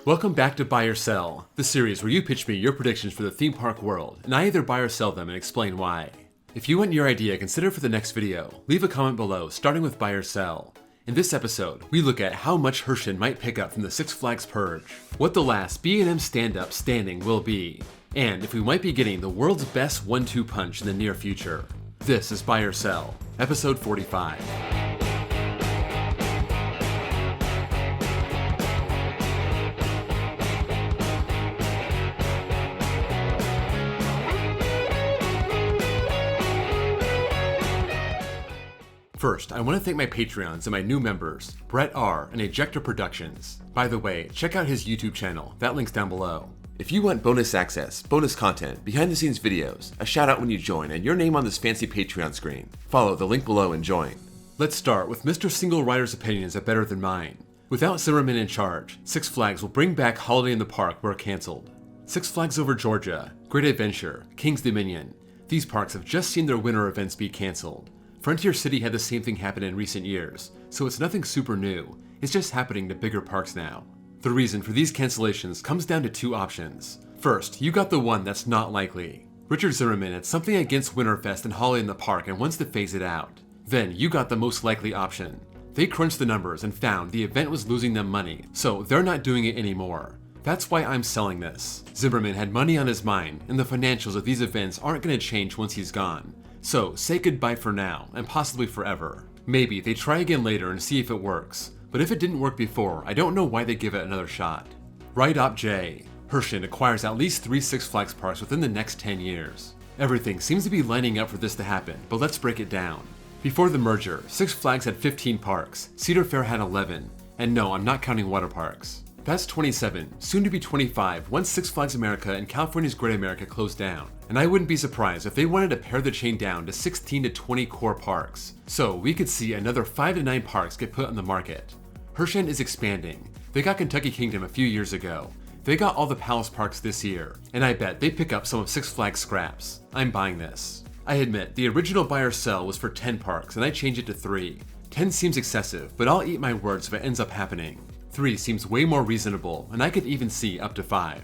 Welcome back to Buy or Sell, the series where you pitch me your predictions for the theme park world, and I either buy or sell them and explain why. If you want your idea considered for the next video, leave a comment below starting with buy or sell. In this episode, we look at how much Herschend might pick up from the Six Flags Purge, what the last B&M stand-up standing will be, and if we might be getting the world's best 1-2 punch in the near future. This is Buy or Sell, episode 45. First, I want to thank my Patreons and my new members, Brett R. and Ejector Productions. By the way, check out his YouTube channel, that link's down below. If you want bonus access, bonus content, behind the scenes videos, a shout out when you join, and your name on this fancy Patreon screen, follow the link below and join. Let's start with Mr. Single Rider's opinions are better than mine. Without Zimmerman in charge, Six Flags will bring back Holiday in the Park where canceled. Six Flags Over Georgia, Great Adventure, King's Dominion. These parks have just seen their winter events be canceled. Frontier City had the same thing happen in recent years, so it's nothing super new, it's just happening to bigger parks now. The reason for these cancellations comes down to two options. First, you got the one that's not likely. Richard Zimmerman had something against Winterfest and Holiday in the Park and wants to phase it out. Then you got the most likely option. They crunched the numbers and found the event was losing them money, so they're not doing it anymore. That's why I'm selling this. Zimmerman had money on his mind, and the financials of these events aren't going to change once he's gone. So, say goodbye for now, and possibly forever. Maybe they try again later and see if it works, but if it didn't work before, I don't know why they give it another shot. Right Op J. Herschend acquires at least 3 Six Flags parks within the next 10 years. Everything seems to be lining up for this to happen, but let's break it down. Before the merger, Six Flags had 15 parks, Cedar Fair had 11, and no, I'm not counting water parks. That's 27, soon to be 25 once Six Flags America and California's Great America closed down. And I wouldn't be surprised if they wanted to pare the chain down to 16 to 20 core parks. So we could see another 5 to 9 parks get put on the market. Herschend is expanding. They got Kentucky Kingdom a few years ago. They got all the Palace parks this year, and I bet they pick up some of Six Flags scraps. I'm buying this. I admit, the original buy or sell was for 10 parks and I changed it to 3. 10 seems excessive, but I'll eat my words if it ends up happening. 3 seems way more reasonable, and I could even see up to 5.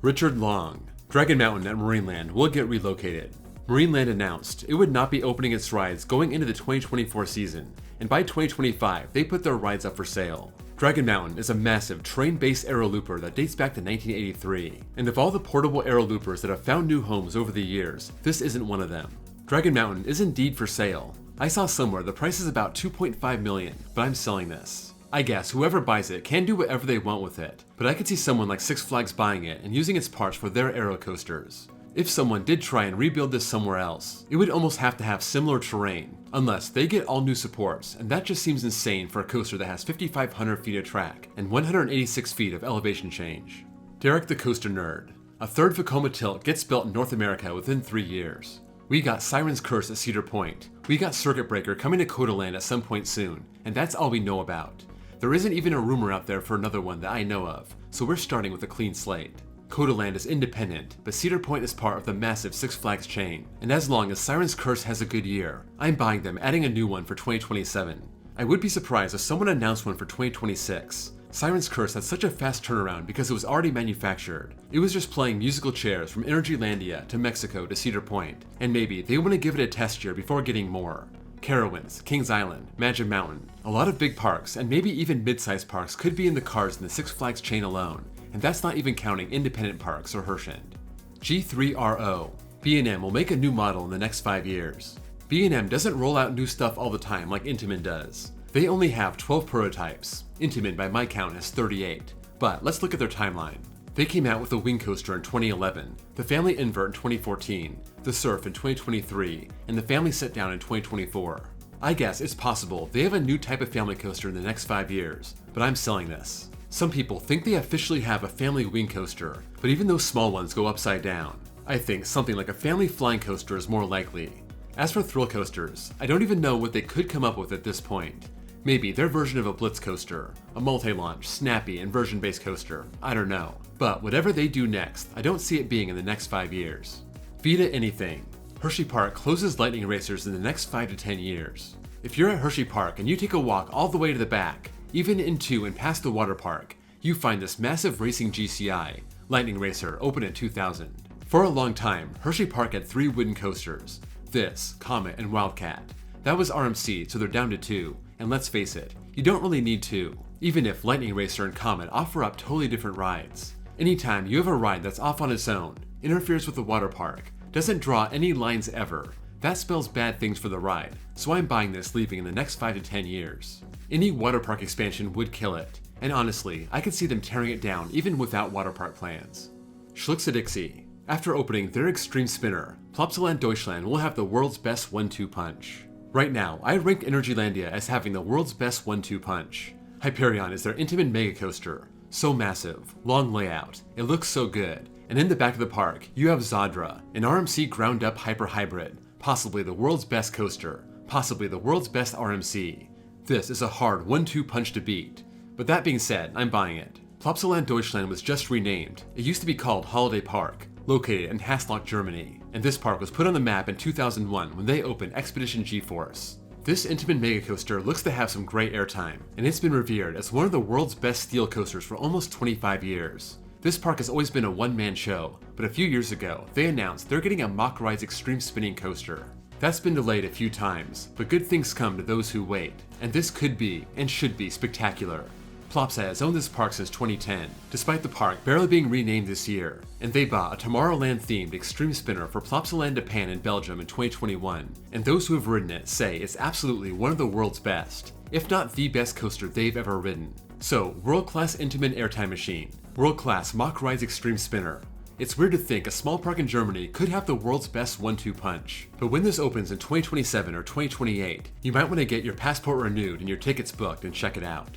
Richard Long. Dragon Mountain at Marineland will get relocated. Marineland announced it would not be opening its rides going into the 2024 season, and by 2025 they put their rides up for sale. Dragon Mountain is a massive train-based aero looper that dates back to 1983, and of all the portable aero loopers that have found new homes over the years, this isn't one of them. Dragon Mountain is indeed for sale. I saw somewhere the price is about $2.5 million, but I'm selling this. I guess whoever buys it can do whatever they want with it, but I could see someone like Six Flags buying it and using its parts for their aero coasters. If someone did try and rebuild this somewhere else, it would almost have to have similar terrain, unless they get all new supports, and that just seems insane for a coaster that has 5,500 feet of track and 186 feet of elevation change. Derek the Coaster Nerd. A third Vekoma Tilt gets built in North America within 3 years. We got Siren's Curse at Cedar Point. We got Circuit Breaker coming to Codaland at some point soon, and that's all we know about. There isn't even a rumor out there for another one that I know of, so we're starting with a clean slate. Codaland is independent, but Cedar Point is part of the massive Six Flags chain, and as long as Siren's Curse has a good year, I'm buying them adding a new one for 2027. I would be surprised if someone announced one for 2026. Siren's Curse had such a fast turnaround because it was already manufactured. It was just playing musical chairs from Energylandia to Mexico to Cedar Point, and maybe they want to give it a test year before getting more. Carowinds, Kings Island, Magic Mountain, a lot of big parks and maybe even mid-sized parks could be in the cards in the Six Flags chain alone, and that's not even counting independent parks or Herschend. G3RO. B&M will make a new model in the next 5 years. B&M doesn't roll out new stuff all the time like Intamin does. They only have 12 prototypes. Intamin by my count has 38. But let's look at their timeline. They came out with the Wing Coaster in 2011, the Family Invert in 2014, the Surf in 2023, and the Family Sit Down in 2024. I guess it's possible they have a new type of family coaster in the next 5 years, but I'm selling this. Some people think they officially have a family wing coaster, but even those small ones go upside down. I think something like a family flying coaster is more likely. As for thrill coasters, I don't even know what they could come up with at this point. Maybe their version of a Blitz coaster, a multi-launch, snappy, inversion-based coaster, I don't know. But whatever they do next, I don't see it being in the next 5 years. Vita Anything. Hershey Park closes lightning racers in the next 5 to 10 years. If you're at Hershey Park and you take a walk all the way to the back, even into and past the water park, you find this massive racing GCI, Lightning Racer, open in 2000. For a long time, Hershey Park had 3 wooden coasters. This, Comet, and Wildcat. That was RMC, so they're down to 2, and let's face it, you don't really need 2, even if Lightning Racer and Comet offer up totally different rides. Anytime you have a ride that's off on its own, interferes with the water park, doesn't draw any lines ever, that spells bad things for the ride, so I'm buying this leaving in the next 5 to 10 years. Any water park expansion would kill it, and honestly, I could see them tearing it down even without water park plans. Schluchse-Dixie. After opening their extreme spinner, Plopsaland Deutschland will have the world's best 1-2 punch. Right now, I rank Energylandia as having the world's best 1-2 punch. Hyperion is their Intamin mega coaster. So massive, long layout, it looks so good, and in the back of the park, you have Zadra, an RMC ground-up hyper hybrid, possibly the world's best coaster, possibly the world's best RMC. This is a hard 1-2 punch to beat, but that being said, I'm buying it. Plopsaland Deutschland was just renamed. It used to be called Holiday Park, located in Hasloch, Germany, and this park was put on the map in 2001 when they opened Expedition G-Force. This Intamin mega coaster looks to have some great airtime, and it's been revered as one of the world's best steel coasters for almost 25 years. This park has always been a one-man show, but a few years ago, they announced they're getting a Mach Rides extreme spinning coaster. That's been delayed a few times, but good things come to those who wait, and this could be, and should be, spectacular. Plopsa has owned this park since 2010, despite the park barely being renamed this year, and they bought a Tomorrowland-themed extreme spinner for Plopsaland Japan in Belgium in 2021, and those who have ridden it say it's absolutely one of the world's best, if not the best coaster they've ever ridden. So, world-class Intamin airtime machine, world-class Mach Rides extreme spinner. It's weird to think a small park in Germany could have the world's best 1-2 punch, but when this opens in 2027 or 2028, you might want to get your passport renewed and your tickets booked and check it out.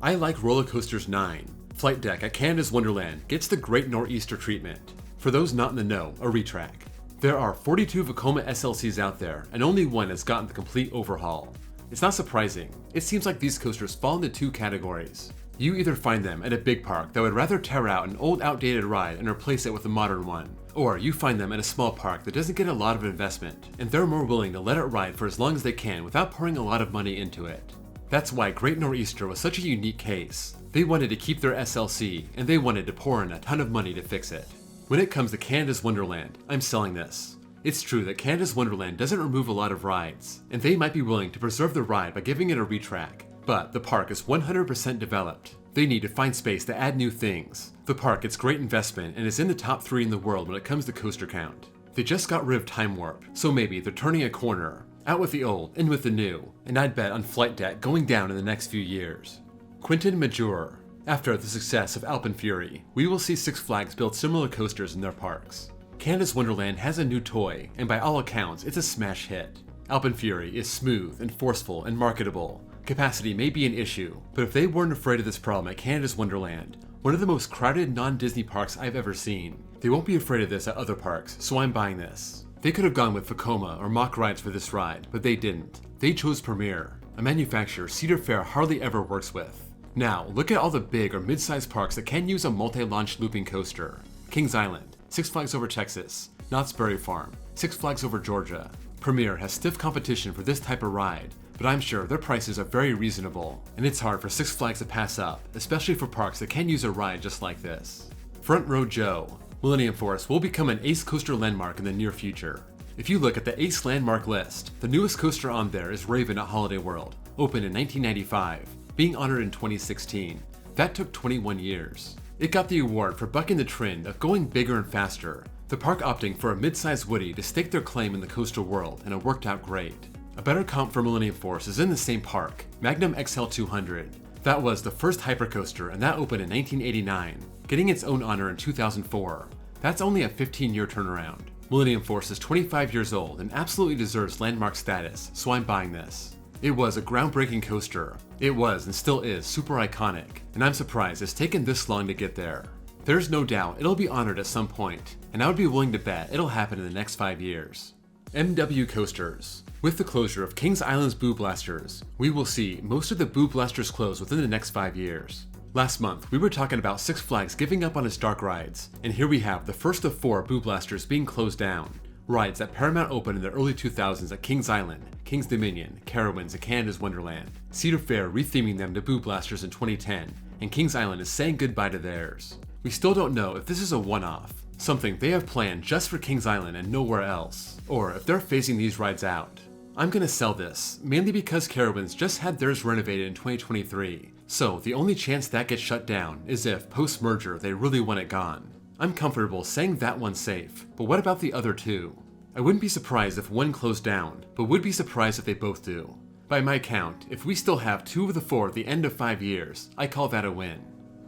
I like Roller Coasters 9. Flight Deck at Canada's Wonderland gets the Great Nor'easter treatment. For those not in the know, a retrack. There are 42 Vekoma SLCs out there, and only one has gotten the complete overhaul. It's not surprising. It seems like these coasters fall into 2 categories. You either find them at a big park that would rather tear out an old outdated ride and replace it with a modern one, or you find them at a small park that doesn't get a lot of investment, and they're more willing to let it ride for as long as they can without pouring a lot of money into it. That's why Great Nor'easter was such a unique case. They wanted to keep their SLC, and they wanted to pour in a ton of money to fix it. When it comes to Canada's Wonderland, I'm selling this. It's true that Canada's Wonderland doesn't remove a lot of rides, and they might be willing to preserve the ride by giving it a retrack, but the park is 100% developed. They need to find space to add new things. The park gets great investment and is in the top 3 in the world when it comes to coaster count. They just got rid of Time Warp, so maybe they're turning a corner. Out with the old, in with the new, and I'd bet on Flight Deck going down in the next few years. Quintin Major. After the success of Alpenfury, we will see Six Flags build similar coasters in their parks. Canada's Wonderland has a new toy, and by all accounts, it's a smash hit. Alpenfury is smooth and forceful and marketable. Capacity may be an issue, but if they weren't afraid of this problem at Canada's Wonderland, one of the most crowded non-Disney parks I've ever seen, they won't be afraid of this at other parks, so I'm buying this. They could have gone with Vekoma or Mach Rides for this ride, but they didn't. They chose Premier, a manufacturer Cedar Fair hardly ever works with. Now, look at all the big or mid-sized parks that can use a multi-launch looping coaster. Kings Island, Six Flags Over Texas, Knott's Berry Farm, Six Flags Over Georgia. Premier has stiff competition for this type of ride, but I'm sure their prices are very reasonable, and it's hard for Six Flags to pass up, especially for parks that can use a ride just like this. Front Row Joe. Millennium Force will become an Ace Coaster landmark in the near future. If you look at the Ace landmark list, the newest coaster on there is Raven at Holiday World, opened in 1995, being honored in 2016. That took 21 years. It got the award for bucking the trend of going bigger and faster, the park opting for a mid-sized Woody to stake their claim in the coaster world, and it worked out great. A better comp for Millennium Force is in the same park, Magnum XL 200. That was the first hypercoaster, and that opened in 1989, getting its own honor in 2004. That's only a 15-year turnaround. Millennium Force is 25 years old and absolutely deserves landmark status, so I'm buying this. It was a groundbreaking coaster. It was and still is super iconic, and I'm surprised it's taken this long to get there. There's no doubt it'll be honored at some point, and I would be willing to bet it'll happen in the next 5 years. MW Coasters. With the closure of Kings Island's Boo Blasters, we will see most of the Boo Blasters close within the next 5 years. Last month, we were talking about Six Flags giving up on its dark rides, and here we have the first of 4 Boo Blasters being closed down. Rides that Paramount opened in the early 2000s at Kings Island, Kings Dominion, Carowinds, and Canada's Wonderland. Cedar Fair retheming them to Boo Blasters in 2010, and Kings Island is saying goodbye to theirs. We still don't know if this is a one-off, something they have planned just for Kings Island and nowhere else, or if they're phasing these rides out. I'm gonna sell this, mainly because Carowinds just had theirs renovated in 2023, so the only chance that gets shut down is if, post-merger, they really want it gone. I'm comfortable saying that one's safe, but what about the other two? I wouldn't be surprised if one closed down, but would be surprised if they both do. By my count, if we still have 2 of the 4 at the end of 5 years, I call that a win.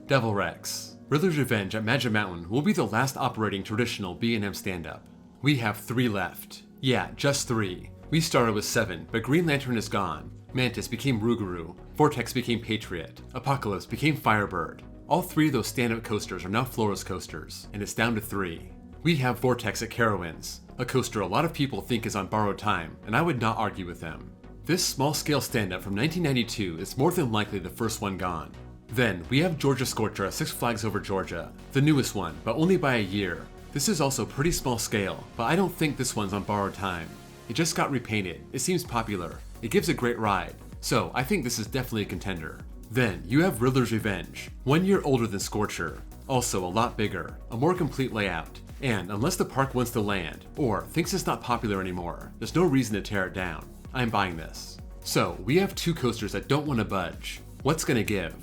Devil Rex. Riddler's Revenge at Magic Mountain will be the last operating traditional B&M stand-up. We have 3 left. Yeah, just 3. We started with 7, but Green Lantern is gone. Mantis became Rougarou, Vortex became Patriot, Apocalypse became Firebird. All 3 of those stand-up coasters are now floorless coasters, and it's down to 3. We have Vortex at Carowinds, a coaster a lot of people think is on borrowed time, and I would not argue with them. This small-scale stand-up from 1992 is more than likely the first one gone. Then, we have Georgia Scorcher at Six Flags Over Georgia, the newest one, but only by a year. This is also pretty small scale, but I don't think this one's on borrowed time. It just got repainted, it seems popular, it gives a great ride, so I think this is definitely a contender. Then, you have Riddler's Revenge, 1 year older than Scorcher, also a lot bigger, a more complete layout, and unless the park wants to land, or thinks it's not popular anymore, there's no reason to tear it down. I'm buying this. So, we have 2 coasters that don't want to budge. What's gonna give?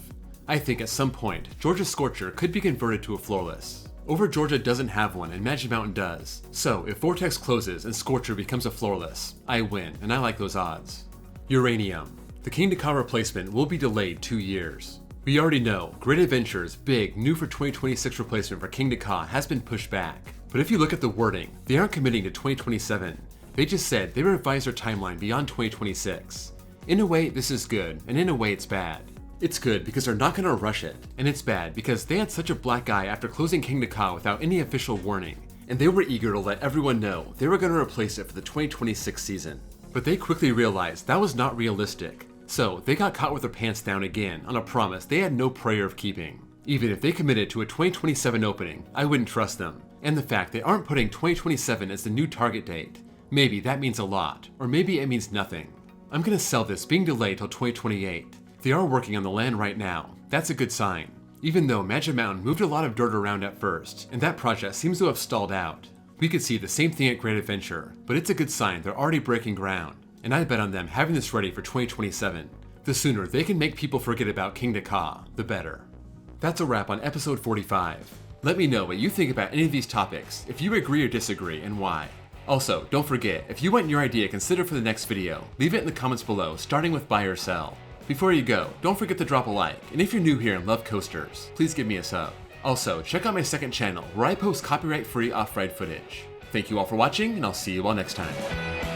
I think at some point, Georgia Scorcher could be converted to a floorless. Over Georgia doesn't have one and Magic Mountain does, so if Vortex closes and Scorcher becomes a floorless, I win, and I like those odds. Uranium. The Kingda Ka replacement will be delayed 2 years. We already know, Great Adventure's big, new for 2026 replacement for Kingda Ka has been pushed back. But if you look at the wording, they aren't committing to 2027. They just said they revised their timeline beyond 2026. In a way, this is good, and in a way, it's bad. It's good because they're not gonna rush it, and it's bad because they had such a black eye after closing Kingda Ka without any official warning, and they were eager to let everyone know they were gonna replace it for the 2026 season. But they quickly realized that was not realistic, so they got caught with their pants down again on a promise they had no prayer of keeping. Even if they committed to a 2027 opening, I wouldn't trust them, and the fact they aren't putting 2027 as the new target date, maybe that means a lot, or maybe it means nothing. I'm gonna sell this being delayed till 2028. They are working on the land right now. That's a good sign. Even though Magic Mountain moved a lot of dirt around at first, and that project seems to have stalled out. We could see the same thing at Great Adventure, but it's a good sign they're already breaking ground, and I bet on them having this ready for 2027. The sooner they can make people forget about Kingda Ka, the better. That's a wrap on episode 45. Let me know what you think about any of these topics, if you agree or disagree, and why. Also, don't forget, if you want your idea considered for the next video, leave it in the comments below, starting with buy or sell. Before you go, don't forget to drop a like, and if you're new here and love coasters, please give me a sub. Also, check out my second channel, where I post copyright-free off-ride footage. Thank you all for watching, and I'll see you all next time.